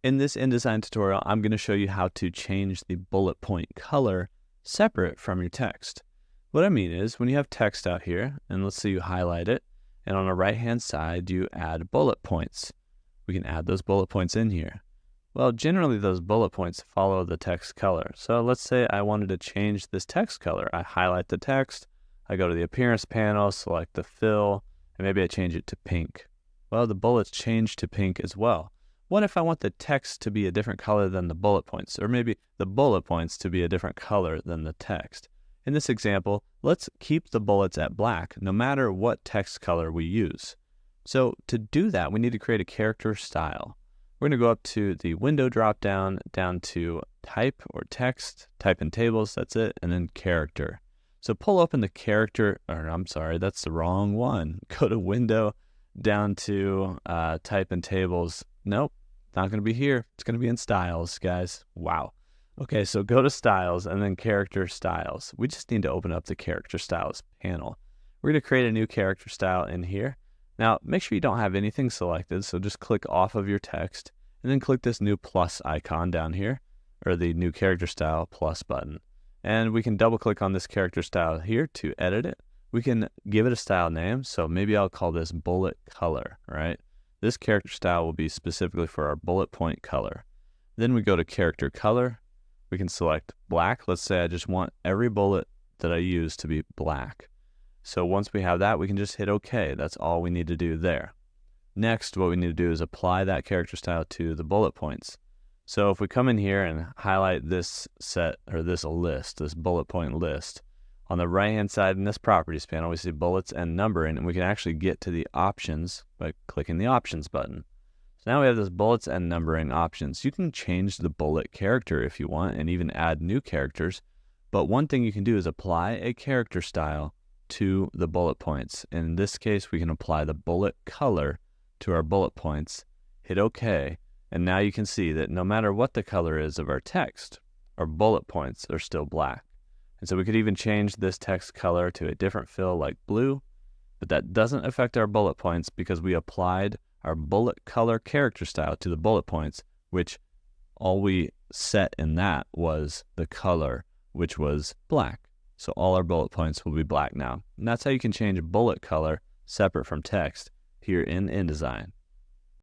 In this InDesign tutorial, I'm going to show you how to change the bullet point color separate from your text. What I mean is when you have text out here, and let's say you highlight it, and on the right-hand side, you add bullet points. We can add those bullet points in here. Well, generally those bullet points follow the text color. So let's say I wanted to change this text color. I highlight the text, I go to the appearance panel, select the fill, and maybe I change it to pink. Well, the bullets change to pink as well. What if I want the text to be a different color than the bullet points, or maybe the bullet points to be a different color than the text? In this example, let's keep the bullets at black no matter what text color we use. So to do that, we need to create a character style. We're going to go up to the window dropdown, down to type or text, type in tables, that's it, and then character. So pull open the character, or I'm sorry, that's the wrong one. Go to window, down to type in tables. Nope, not going to be here. It's going to be in styles, guys. Wow. Okay, so go to styles and then character styles. We just need to open up the character styles panel. We're going to create a new character style in here. Now, make sure you don't have anything selected, so just click off of your text and then click this new plus icon down here, or the new character style plus button. And we can double click on this character style here to edit it. We can give it a style name, so maybe I'll call this bullet color, right? This character style will be specifically for our bullet point color. Then we go to character color. We can select black. Let's say I just want every bullet that I use to be black. So once we have that, we can just hit OK. That's all we need to do there. Next, what we need to do is apply that character style to the bullet points. So if we come in here and highlight this set, or this list, this bullet point list, on the right-hand side in this properties panel, we see bullets and numbering, and we can actually get to the options by clicking the options button. So now we have this bullets and numbering options. You can change the bullet character if you want and even add new characters. But one thing you can do is apply a character style to the bullet points. In this case, we can apply the bullet color to our bullet points, hit OK, and now you can see that no matter what the color is of our text, our bullet points are still black. And so we could even change this text color to a different fill like blue, but that doesn't affect our bullet points because we applied our bullet color character style to the bullet points, which all we set in that was the color, which was black. So all our bullet points will be black now. And that's how you can change bullet color separate from text here in InDesign.